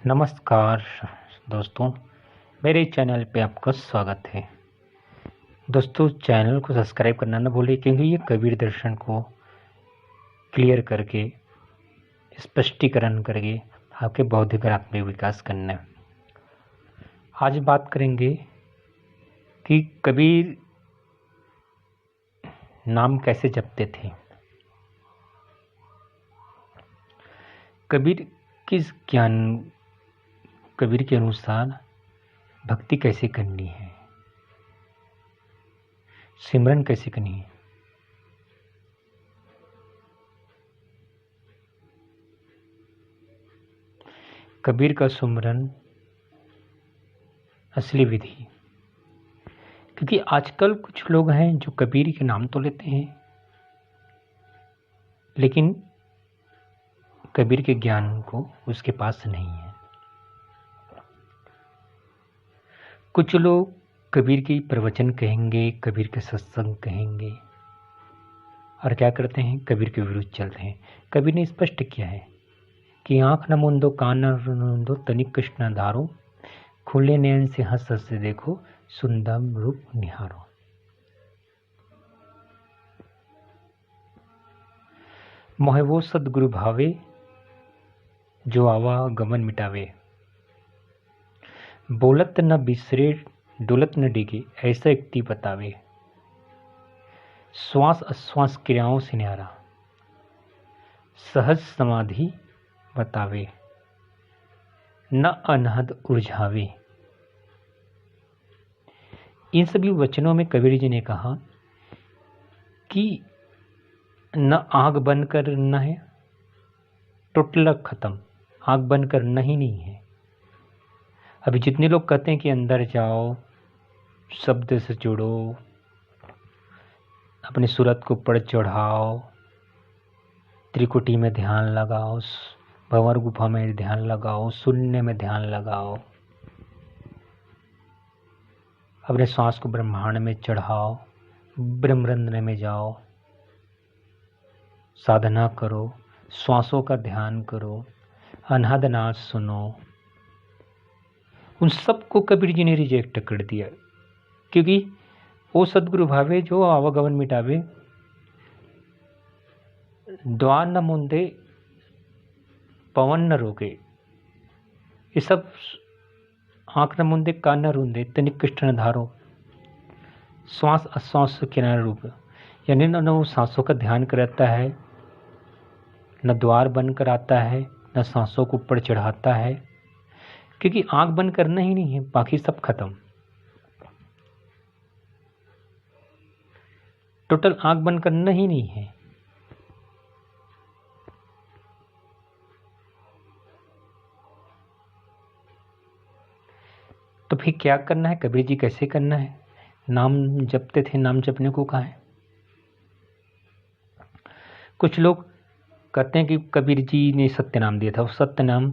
नमस्कार दोस्तों, मेरे चैनल पे आपका स्वागत है। दोस्तों, चैनल को सब्सक्राइब करना ना भूलिए, क्योंकि ये कबीर दर्शन को क्लियर करके, स्पष्टीकरण करके आपके बौद्धिक और आत्मिक विकास करना है। आज बात करेंगे कि कबीर नाम कैसे जपते थे। कबीर के अनुसार भक्ति कैसे करनी है, सिमरन कैसे करनी है। कबीर का सुमरन असली विधि, क्योंकि आजकल कुछ लोग हैं जो कबीर के नाम तो लेते हैं, लेकिन कबीर के ज्ञान को उसके पास नहीं है। कुछ लोग कबीर की प्रवचन कहेंगे, कबीर के सत्संग कहेंगे, और क्या करते हैं, कबीर के विरुद्ध चलते हैं। कबीर ने स्पष्ट किया है कि आंख न मूंदो, कान न मूंदो, तनिक कृष्ण न धारो, खुले नयन से हंस हंस देखो, सुंदर रूप निहारो। मोहे वो सदगुरु भावे, जो आवागमन मिटावे, बोलत न बिसरे, डोलत न डिगे, ऐसा युक्ति बतावे, श्वास अश्वास क्रियाओं से न्यारा, सहज समाधि बतावे, न अनहद उलझावे। इन सभी वचनों में कबीर जी ने कहा कि न आंख बंद करना है, टोटल खत्म, आंख बंद करना ही नहीं है। अभी जितने लोग कहते हैं कि अंदर जाओ, शब्द से जुड़ो, अपनी सूरत को ऊपर चढ़ाओ, त्रिकुटी में ध्यान लगाओ, भंवर गुफा में ध्यान लगाओ, शून्य में ध्यान लगाओ, अपने श्वास को ब्रह्मांड में चढ़ाओ, ब्रह्मरंध्र में जाओ, साधना करो, श्वासों का ध्यान करो, अनहद नाद सुनो। उन सबको कबीर जी ने रिजेक्ट कर दिया, क्योंकि वो सदगुरु भावे, जो आवागमन मिटावे, द्वार न मूंदे, पवन न रोके। ये सब आंख न मूंदे, कान न रूंदे, तनिक कृष्ण न धारो, श्वास अश्वास किनारे रूप, यानी न वो सांसों का ध्यान कराता है, न द्वार बंद कराता है, न सांसों को ऊपर चढ़ाता है, क्योंकि आंख बंद करना ही नहीं है, बाकी सब खत्म। टोटल आंख बंद करना ही नहीं है। तो फिर क्या करना है, कबीर जी कैसे करना है। नाम जपते थे, नाम जपने को कहा है। कुछ लोग कहते हैं कि कबीर जी ने सत्य नाम दिया था, उस सत्य नाम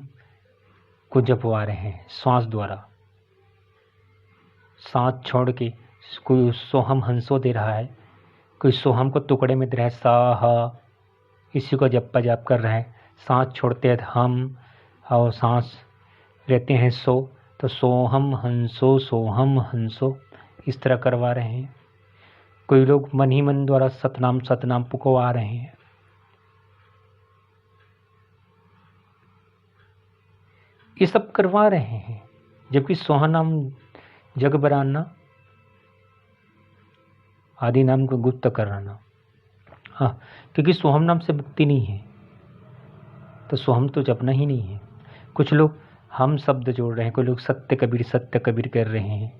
को जपवा रहे हैं श्वास द्वारा, सांस छोड़ के। कोई सोहम हंसो दे रहा है, कोई सोहम को टुकड़े में दे रहा है, सा इसी को जप्पा जाप कर रहे हैं। सांस छोड़ते हैं हम, और सांस रहते हैं सो, तो सोहम हंसो इस तरह करवा रहे हैं। कोई लोग मन ही मन द्वारा सतनाम पुकवा रहे हैं। ये सब करवा रहे हैं, जबकि सोहनाम जग बराना, आदि नाम को गुप्त कराना। हाँ, क्योंकि सोहम नाम से मुक्ति नहीं है, तो सोहम तो जपना ही नहीं है। कुछ लोग हम शब्द जोड़ रहे हैं, कोई लोग सत्य कबीर कर रहे हैं।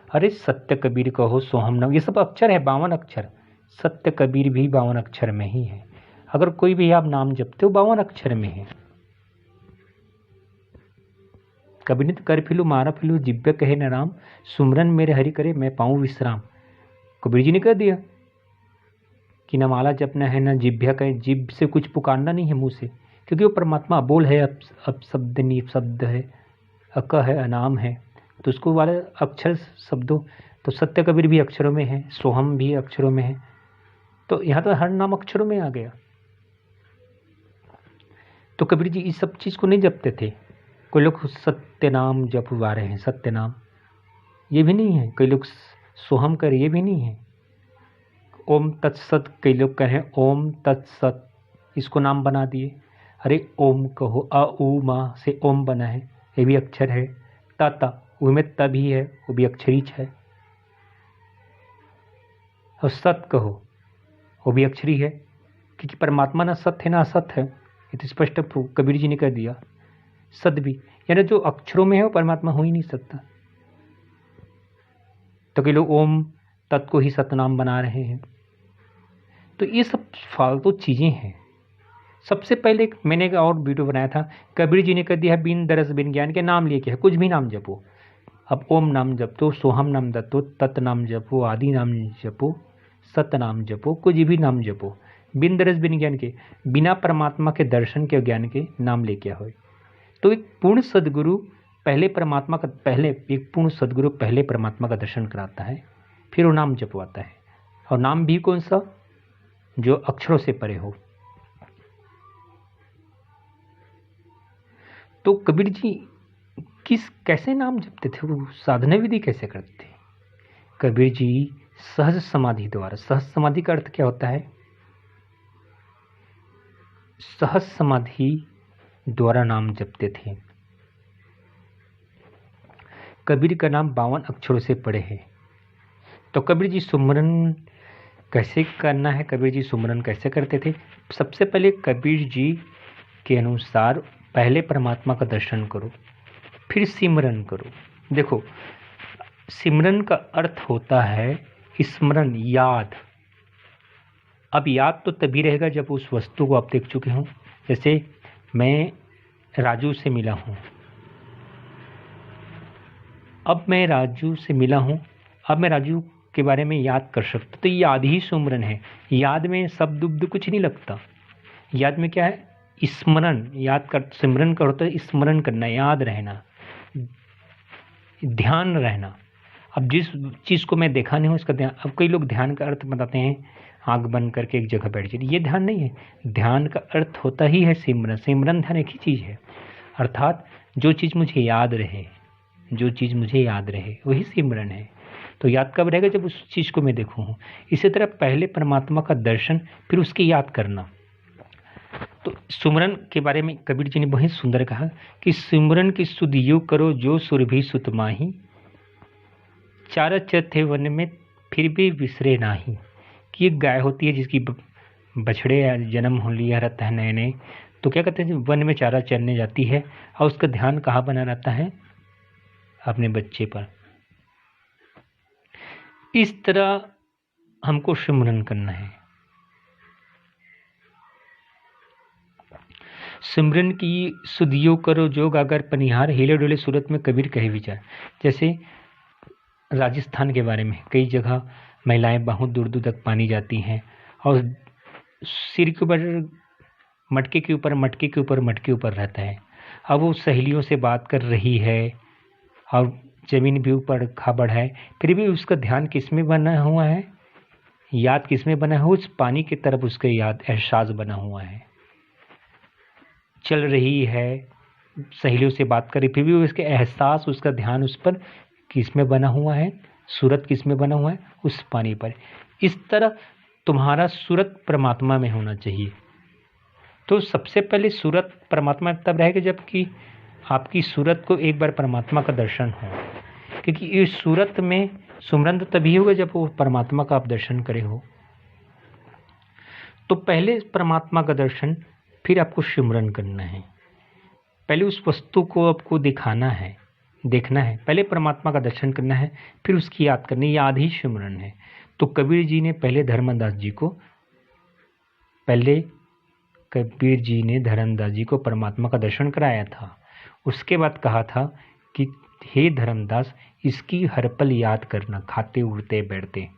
अरे सत्य कबीर कहो, सोहम नाम, ये सब अक्षर है, 52 अक्षर। सत्य कबीर भी 52 अक्षर में ही है। अगर कोई भी आप नाम जपते हो, 52 अक्षर में है। कबीर ने तो कर फिलू मारा फिलू, जिब्य कहे न राम, सुमरन मेरे हरि करे, मैं पाऊं विश्राम। कबीर जी ने कह दिया कि न माला जपना है, न जिभ्या कहे, जिभ से कुछ पुकारना नहीं है मुंह से, क्योंकि वो परमात्मा अबोल है, अब शब्द नीप शब्द है, अक है, अनाम है, तो उसको वाले अक्षर शब्दों, तो सत्य कबीर भी अक्षरों में है, सोहम भी अक्षरों में है, तो यहाँ तो हर नाम अक्षरों में आ गया। तो कबीर जी इस सब चीज़ को नहीं जपते थे, कोई लोग सत्य नाम जपवा रहे हैं, सत्य नाम, ये भी नहीं है। कई लोग सोहम कर, ये भी नहीं है। ओम तत्सत कई लोग कह रहे हैं ओम तत्सत, इसको नाम बना दिए। अरे ओम कहो, अ उ मा से ओम बना है, ये भी अक्षर है। ता उसमें त भी है, वो भी अक्षरीच है। और सत कहो, वो भी अक्षरी है, क्योंकि परमात्मा ना सत्य है ना असत है, ये तो स्पष्ट कबीर जी ने कह दिया। सद भी, यानी जो अक्षरों में है वो परमात्मा हो ही नहीं सकता। तो कई लोग ओम तत् को ही सतनाम बना रहे हैं। तो ये सब फालतू चीज़ें हैं। सबसे पहले मैंने एक और वीडियो बनाया था, कबीर जी ने कह दिया बिन दरस बिन ज्ञान के नाम लिए क्या है, कुछ भी नाम जपो। अब ओम नाम जपो, सोहम नाम जपो, तत् नाम जपो, आदि नाम जपो, सत नाम जपो, कुछ भी नाम जपो, बिन दरस बिन ज्ञान के, बिना परमात्मा के दर्शन के ज्ञान के नाम ले क्या हो। तो एक पूर्ण सदगुरु पहले परमात्मा का पहले परमात्मा का दर्शन कराता है, फिर वो नाम जपवाता है। और नाम भी कौन सा, जो अक्षरों से परे हो। तो कबीर जी कैसे नाम जपते थे, वो साधना विधि कैसे करते थे। कबीर जी सहज समाधि द्वारा, सहज समाधि का अर्थ क्या होता है, सहज समाधि द्वारा नाम जपते थे। कबीर का नाम 52 अक्षरों से पड़े है। तो कबीर जी सुमरन कैसे करना है, कबीर जी सुमरन कैसे करते थे। सबसे पहले कबीर जी के अनुसार पहले परमात्मा का दर्शन करो, फिर सिमरन करो। देखो, सिमरन का अर्थ होता है स्मरण, याद। अब याद तो तभी रहेगा जब उस वस्तु को आप देख चुके हों। जैसे मैं राजू से मिला हूँ, अब मैं राजू से मिला हूँ, अब मैं राजू के बारे में याद कर सकता, तो याद ही सुमरन है। याद में शब्द उब्द कुछ नहीं लगता। याद में क्या है, स्मरण। याद कर, सिमरन का होता है स्मरण करना, याद रहना, ध्यान रहना। अब जिस चीज़ को मैं देखा नहीं हूँ उसका ध्यान। अब कई लोग ध्यान का अर्थ बताते हैं आंख बंद करके एक जगह बैठ जाए, ये ध्यान नहीं है। ध्यान का अर्थ होता ही है सिमरन। सिमरन ध्यान एक ही चीज़ है, अर्थात जो चीज़ मुझे याद रहे, जो चीज़ मुझे याद रहे वही सिमरन है। तो याद कब रहेगा, जब उस चीज़ को मैं देखूँ हूँ। इसी तरह पहले परमात्मा का दर्शन, फिर उसकी याद करना। तो सुमरन के बारे में कबीर जी ने बहुत सुंदर कहा कि सिमरन की सुध यूं करो जो सुर भी सुत माही, चार थे वन में फिर भी विसरे नाही। कि एक गाय होती है जिसकी बछड़े जन्म हो लिया रहता है नए नए, तो क्या कहते हैं, वन में चारा चरने जाती है और उसका ध्यान कहाँ बना रहता है, अपने बच्चे पर। इस तरह हमको सिमरन करना है। सिमरन की सुधियो करो जोग अगर पनिहार, हिले डोले सूरत में कबीर कहे विचार। जैसे राजस्थान के बारे में कई जगह महिलाएं बहुत दूर दूर तक पानी जाती हैं और सिर के ऊपर मटके के ऊपर रहता है। अब वो सहेलियों से बात कर रही है और जमीन भी ऊपर खाबड़ है, फिर भी उसका ध्यान किस में बना हुआ है, याद किस में बना हुआ, उस पानी की तरफ उसका याद एहसास बना हुआ है। चल रही है, सहेलियों से बात कर रही, फिर भी उसके एहसास, उसका ध्यान उस पर किस में बना हुआ है, सूरत किस में बना हुआ है, उस पानी पर। इस तरह तुम्हारा सूरत परमात्मा में होना चाहिए। तो सबसे पहले सूरत परमात्मा तब रहेगा जबकि आपकी सूरत को एक बार परमात्मा का दर्शन हो, क्योंकि इस सूरत में सुमरन तो तभी होगा जब वो परमात्मा का आप दर्शन करे हो। तो पहले परमात्मा का दर्शन, फिर आपको सिमरन करना है। पहले उस वस्तु को आपको दिखाना है, देखना है, पहले परमात्मा का दर्शन करना है, फिर उसकी याद करनी, याद ही सिमरन है। तो कबीर जी ने धर्मदास जी को परमात्मा का दर्शन कराया था। उसके बाद कहा था कि हे धर्मदास, इसकी हर पल याद करना, खाते उड़ते बैठते,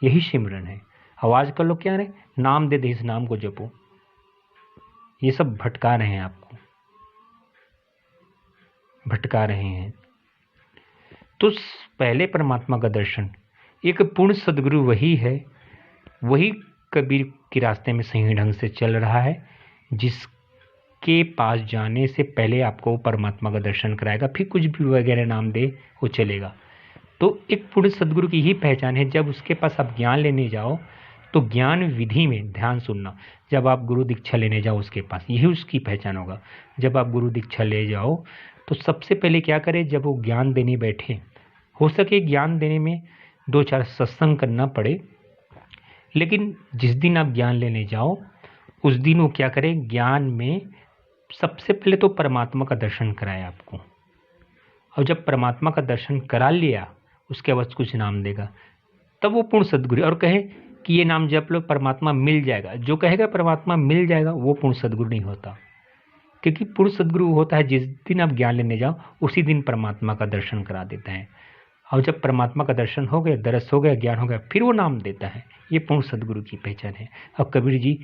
यही सिमरन है। आवाज कर लो, क्या रहे, नाम दे दे, इस नाम को जपो। ये सब भटका रहे हैं, आपको भटका रहे हैं। तो पहले परमात्मा का दर्शन, एक पूर्ण सदगुरु वही है, वही कबीर के रास्ते में सही ढंग से चल रहा है, उसके पास जाने से पहले आपको परमात्मा का दर्शन कराएगा, फिर कुछ भी वगैरह नाम दे वो चलेगा। तो एक पूर्ण सदगुरु की ही पहचान है, जब उसके पास आप ज्ञान लेने जाओ तो ज्ञान विधि में ध्यान सुनना। जब आप गुरु दीक्षा लेने जाओ उसके पास, यही उसकी पहचान होगा। जब आप गुरु दीक्षा ले जाओ तो सबसे पहले क्या करें, जब वो ज्ञान देने बैठे, हो सके ज्ञान देने में 2-4 सत्संग करना पड़े, लेकिन जिस दिन आप ज्ञान लेने जाओ उस दिन वो क्या करें, ज्ञान में सबसे पहले तो परमात्मा का दर्शन कराए आपको। और जब परमात्मा का दर्शन करा लिया उसके बाद कुछ नाम देगा, तब वो पूर्ण सदगुरु। और कहे कि ये नाम जप लो परमात्मा मिल जाएगा, जो कहेगा परमात्मा मिल जाएगा वो पूर्ण सदगुरु नहीं होता। क्योंकि पूर्ण सदगुरु होता है जिस दिन आप ज्ञान लेने जाओ उसी दिन परमात्मा का दर्शन करा देता है। और जब परमात्मा का दर्शन हो गया, दरस हो गया, ज्ञान हो गया, फिर वो नाम देता है। ये पूर्ण सदगुरु की पहचान है। और कबीर जी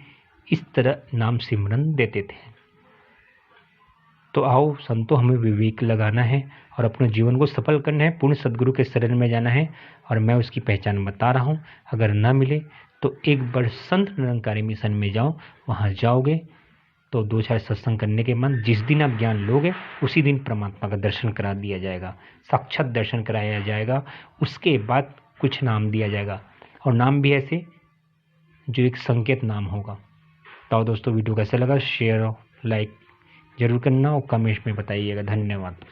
इस तरह नाम सिमरन देते थे। तो आओ संतो, हमें विवेक लगाना है और अपने जीवन को सफल करना है, पूर्ण सदगुरु के शरण में जाना है। और मैं उसकी पहचान बता रहा हूँ। अगर ना मिले तो एक बार संत निरंकारी मिशन में जाओ, वहाँ जाओगे तो 2-4 सत्संग करने के बाद जिस दिन आप ज्ञान लोगे उसी दिन परमात्मा का दर्शन करा दिया जाएगा, साक्षात दर्शन कराया जाएगा। उसके बाद कुछ नाम दिया जाएगा, और नाम भी ऐसे जो एक संकेत नाम होगा। तो दोस्तों, वीडियो कैसा लगा शेयर और लाइक जरूर करना और कमेंट में बताइएगा। धन्यवाद।